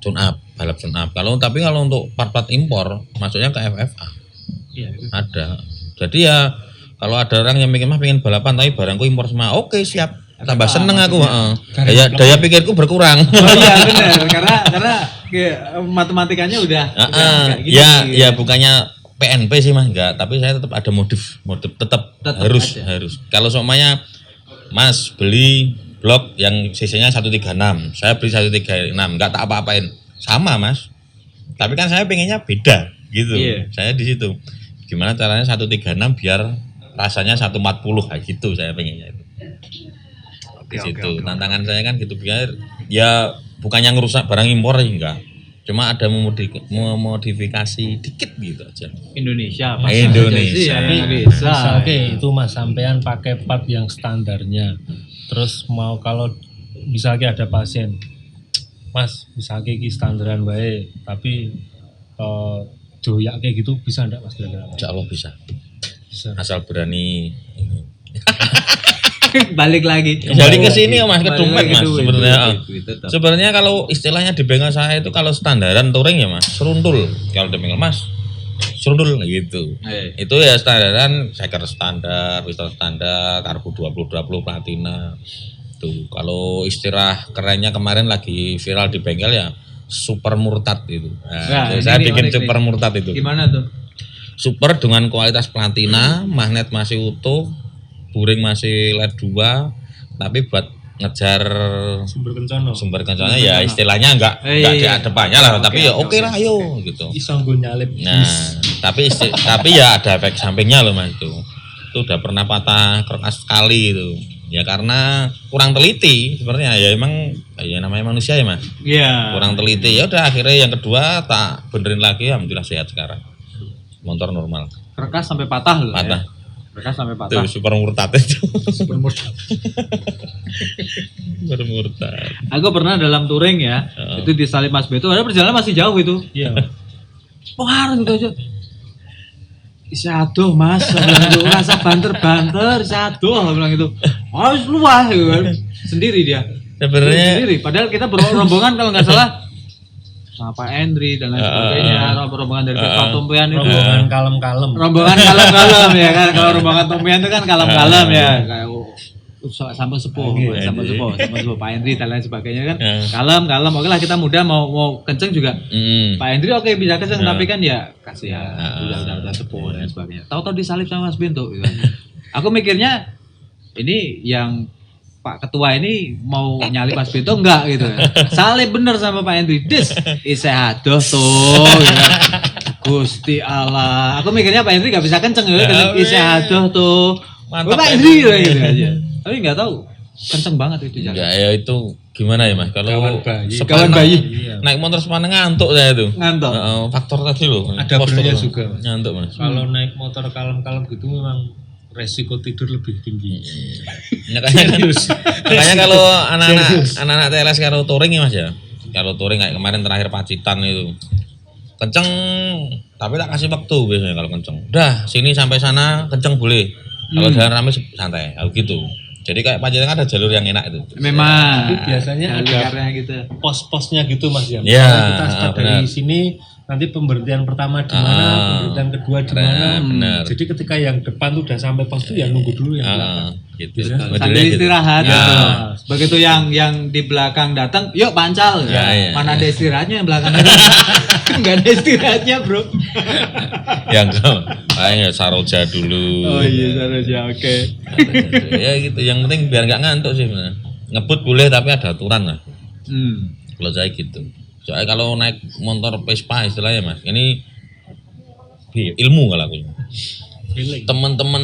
tune up, balap tune up. Tapi kalau untuk part-part impor, masuknya ke FFA. Ada. Jadi ya kalau ada orang yang pengen balapan tapi barangku impor semua, oke siap. Tambah seneng aku. Daya pikirku berkurang. Iya benar, karena matematikanya udah gitu. Ya bukannya PNP sih Mas, enggak, tapi saya tetap ada modif tetap harus. Kalau semuanya Mas beli blok yang cc-nya 136, saya beli 136, enggak tak apa-apain. Sama Mas. Tapi kan saya pengennya beda gitu. Iya. Saya di situ. Gimana caranya 136 biar rasanya 140 kayak gitu saya pengennya itu. Di situ. Tantangan saya kan gitu biar ya bukannya ngerusak barang impor enggak. Cuma ada memodifikasi dikit gitu aja. Indonesia Indonesia. Indonesia. Oke, itu Mas sampean pakai part yang standarnya. Terus mau kalau misalnya ada pasien, Mas misalnya ki standaran wae, tapi doyak kayak gitu bisa enggak Mas kira-kira? Insya Allah bisa. Bisa. Asal berani. Balik lagi. Jadi ke sini Mas, ke Balik dompet lagi Mas duit, sebenarnya. duit, tetap. Sebenarnya kalau istilahnya di bengkel saya itu kalau standaran touring ya Mas, serundul. Kalau di bengkel Mas, serundul gitu. Itu ya standaran, shaker standar, pistol standar, karbu 20 platina. Tuh, kalau istilah kerennya kemarin lagi viral di bengkel ya super murtad itu. Nah, saya bikin super murtad itu. Gimana tuh? Super dengan kualitas platina, magnet masih utuh, buring masih LED 2, tapi buat ngejar sumber kencono ya istilahnya enggak di depannya lah, tapi ya oke lah ayo gitu. Iso nggo nyalip. Nah, tapi ya ada efek sampingnya loh Mas itu. Itu udah pernah patah kertas sekali itu. Ya karena kurang teliti sebenarnya ya emang ya namanya manusia ya Mas. Iya. Kurang teliti ya udah akhirnya yang kedua tak benerin lagi alhamdulillah sehat sekarang. Motor normal. Kerkas sampai patah loh. Patah. Ya? Kerkas sampai patah. Itu super murtad itu. Super murtad. Super murtad. Aku pernah dalam touring ya. Itu di Salib Mas Beto, ada perjalanan masih jauh itu. Iya. Pengaruh gitu aja. Aduh Mas, bilang itu rasa banter-banter, aduh bilang itu. Harus luas gitu kan. Sendiri dia. Sebenarnya Sendiri. Padahal kita berombongan kalau nggak salah sama Pak Endri dan lain sebagainya, rombongan dari Vespa Tompian itu. Rombongan kalem-kalem. Rombongan kalem-kalem ya kan. Kalau rombongan Tompian itu kan kalem-kalem ya. Kayak sama sepuh Pak Endri dan lain sebagainya kan. Kalem. Oke lah kita muda mau kenceng juga. Pak Endri oke bisa kenceng tapi kan ya kasihan. Udah sepuh dan sebagainya. Tahu-tahu disalip sama Mas Bento gitu. Aku mikirnya ini yang Pak Ketua ini mau nyalip Mas Bento enggak gitu ya. Salib bener sama Pak Hendri. Dis, aduh tuh gitu. Gusti Allah. Aku mikirnya Pak Hendri enggak bisa kenceng ya. Aduh tuh. Pak Hendri gitu aja. Tapi enggak tahu. Kenceng banget itu jalan. Enggak ya itu gimana ya Mas? Kalau kawan bayi. Naik motor sepana ngantuk saya itu. Ngantuk. Faktor tadi loh. Ada benernya juga. Ngantuk Mas. Kalau naik motor kalem-kalem gitu memang resiko tidur lebih tinggi. Makanya kalau anak-anak TLS kalau touring ya Mas ya. Kalau touring kayak kemarin terakhir Pacitan itu. Kenceng tapi tak kasih waktu biasanya kalau kenceng. Udah, sini sampai sana kenceng boleh. Kalau jalan rame santai, gitu. Jadi kayak Pacitan ada jalur yang enak itu. Memang. Tapi biasanya ada gitu. Pos-posnya gitu Mas ya. Iya, Kita start dari sini nanti pemberhentian pertama di mana, pemberhentian kedua di mana. Jadi ketika yang depan tuh udah sampai pos tuh ya nunggu dulu yang belakang. Gitu. Sambil istirahat gitu. Begitu yang di belakang datang, yuk pancal. Ya. Mana ada istirahatnya yang belakang? Enggak ada istirahatnya, Bro. Yang kayaknya Saroja dulu. Oh iya, Saroja. Oke. Ya gitu. Yang penting biar enggak ngantuk sih benar. Ngebut boleh tapi ada aturan lah. Kalau saya gitu. Soalnya kalau naik motor Vespa istilahnya Mas, ini ilmu kalau aku. Teman-teman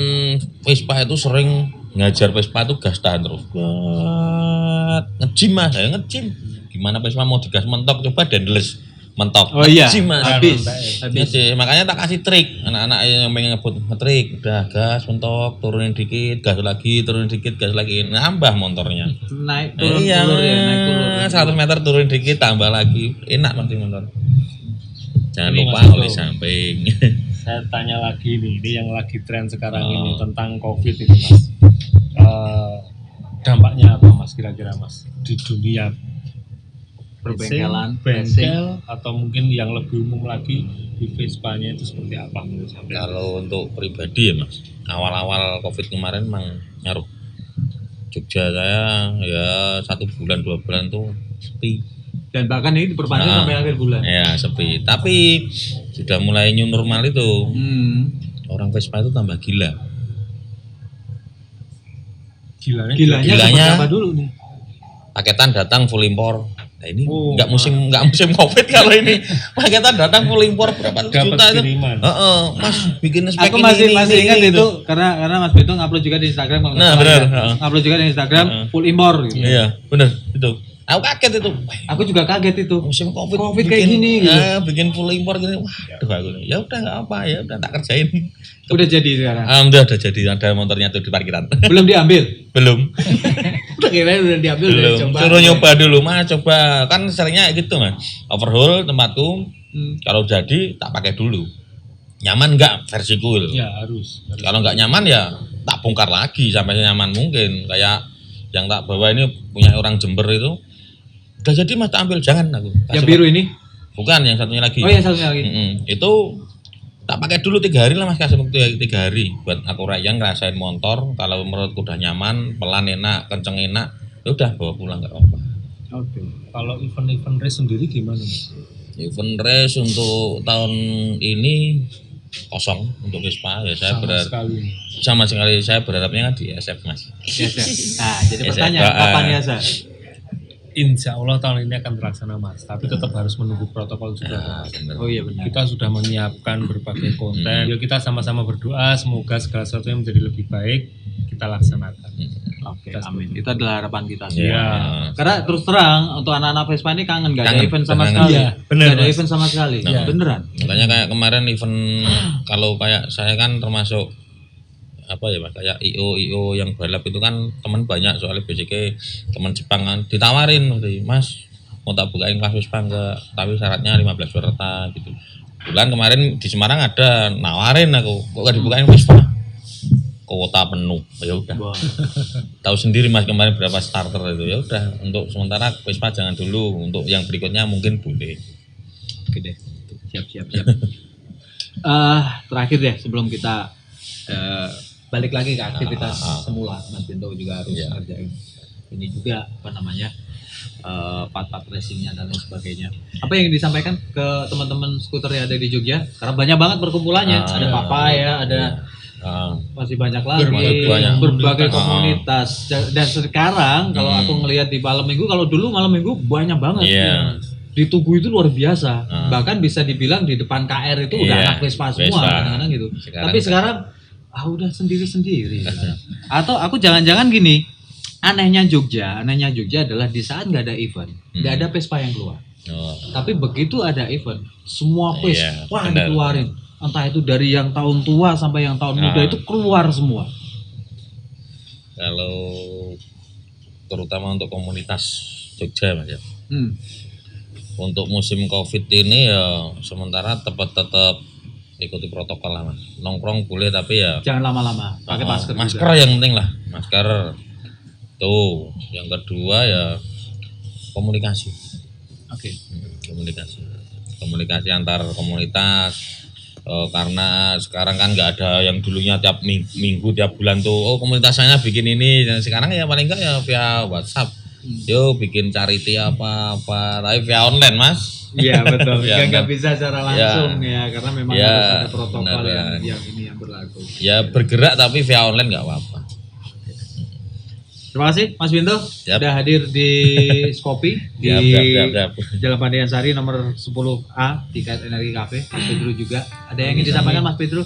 Vespa itu sering ngajar Vespa itu gas tahan terus. Ngejim Mas, saya ngejim. Gimana Vespa mau digas mentok coba dendeles mentok. Oh iya, Mas. habis. Makanya tak kasih trik anak-anak yang pengen ngebut ngetrik, udah gas mentok, turunin dikit, gas lagi, turunin dikit, gas lagi, nambah motornya. Naik turun naik turun. 100 meter turunin dikit, tambah lagi, enak nanti motor. Jangan lupa oleh samping. Saya tanya lagi nih, ini yang lagi tren sekarang ini tentang COVID ini Mas. Dampaknya apa Mas kira-kira Mas di dunia perbengkelan, bengkel atau mungkin yang lebih umum lagi di Vespa-nya itu seperti apa menurut sampean? Kalau untuk pribadi ya Mas, awal-awal COVID kemarin memang ngaruh. Jogja saya ya 1 bulan 2 bulan tuh sepi. Dan bahkan ini diperpanjang sampai akhir bulan. Ya sepi. Tapi sudah mulai new normal itu. Orang Vespa itu tambah gila. Gilanya apa dulu nih? Paketan datang full impor. ini nggak musim Covid kalau ini. Mas kita datang full impor berapa juta itu. Mas bikin spek aku masih ingat itu karena Mas Bento ngupload juga di Instagram. Nah, benar. Ngupload juga di Instagram full impor gitu. Iya, benar itu. Aku kaget itu. Aku juga kaget itu. Musim Covid kayak gini gitu. Bikin full impor gini. Waduh aku. Ya udah enggak apa, ya udah tak kerjain. Udah jadi sekarang. Udah jadi, ada motornya tuh di parkiran. Belum diambil? Belum. Udah kira udah diambil. Belum. Suruh nyoba dulu, Mas, coba. Kan seringnya gitu, Mas. Overhaul tempatku. Kalau jadi tak pakai dulu. Nyaman enggak versiku itu? Ya harus. Kalau enggak nyaman ya tak bongkar lagi sampai nyaman mungkin. Kayak yang tak bawa ini punya orang Jember itu. Udah jadi Mas tak ambil, jangan aku. Yang biru ini? Bukan, yang satunya lagi. Oh, yang satunya lagi. Itu tak pakai dulu 3 hari lah Mas, kasih waktu 3 hari buat aku rayan ngerasain motor. Kalau menurutku udah nyaman, pelan enak, kenceng enak, ya udah bawa pulang enggak apa-apa. Oke. Kalau event race sendiri gimana Mas? Event race untuk tahun ini kosong untuk Vespa ya, saya sama sekali saya berharapnya kan di SF Mas. Nah, jadi pertanyaan kapan ya, Sa? Insya Allah tahun ini akan terlaksana Mas, tapi tetap harus menunggu protokol juga. Oh iya benar. Kita sudah menyiapkan berbagai konten. Yuk kita sama-sama berdoa semoga segala sesuatunya menjadi lebih baik kita laksanakan. Oke, amin. Itu adalah harapan kita semua. Iya. Karena terus terang untuk anak-anak Vespa ini kangen nggak ada event sama sekali. Iya, benar. Nggak ada event sama sekali. Nah, beneran. Makanya kayak kemarin event kalau kayak saya kan termasuk apa ya Mas, kayak IO yang balap itu kan teman banyak, soalnya basicnya teman Jepang kan ditawarin Mas mau tak bukain kelas Vespa enggak, tapi syaratnya 15 peserta gitu. Bulan kemarin di Semarang ada nawarin aku, kok gak dibukain Vespa, kuota penuh. Ya udah, tahu sendiri Mas kemarin berapa starter itu. Ya udah, untuk sementara Vespa jangan dulu, untuk yang berikutnya mungkin boleh. Oke deh, siap. Terakhir deh sebelum kita balik lagi ke aktivitas semula, Mas Bento juga harus ngerjain ini juga apa namanya part-part racingnya dan lain sebagainya. Apa yang disampaikan ke teman-teman skuter yang ada di Jogja? Karena banyak banget perkumpulannya, ada Papa ya, ada masih banyak lagi berbagai komunitas. Dan sekarang kalau aku ngelihat di malam minggu, kalau dulu malam minggu banyak banget. Di Tugu itu luar biasa. Bahkan bisa dibilang di depan KR itu udah anak Vespa semua kadang-kadang gitu. Tapi sekarang udah sendiri-sendiri. Atau aku jangan-jangan gini, anehnya Jogja adalah di saat nggak ada event, nggak ada Vespa yang keluar. Tapi begitu ada event, semua Vespa dikeluarin. Entah itu dari yang tahun tua sampai yang tahun muda itu keluar semua. Kalau terutama untuk komunitas Jogja Mas ya. Untuk musim Covid ini ya sementara tetap ikuti protokol lah Mas. Nongkrong boleh tapi ya jangan lama-lama, pakai masker. Masker juga. Yang penting lah, masker. Tuh, yang kedua ya komunikasi. Oke. Komunikasi antar komunitas. Karena sekarang kan nggak ada yang dulunya tiap minggu tiap bulan tuh komunitasnya bikin ini, dan sekarang ya paling enggak ya via WhatsApp. Yo bikin charity apa tapi via online Mas. Iya betul, nggak bisa secara langsung ya karena memang harus ada protokol yang berlaku. Ya bergerak tapi via online nggak apa-apa. Terima kasih Mas Bento sudah hadir di Skopi di Jalan Pandian Sari nomor 10A di KAIT Energi Cafe. Mas Pedro juga ada yang ingin disampaikan Mas Pedro?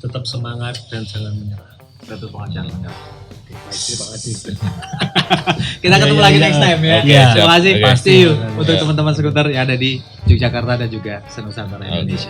Tetap semangat dan jangan menyerah. Tetap semangat jangan menyerah. Terima kasih. Kita ketemu lagi next time ya. Terima kasih. See you untuk teman-teman skuter yang ada di Yogyakarta dan juga Nusantara Indonesia.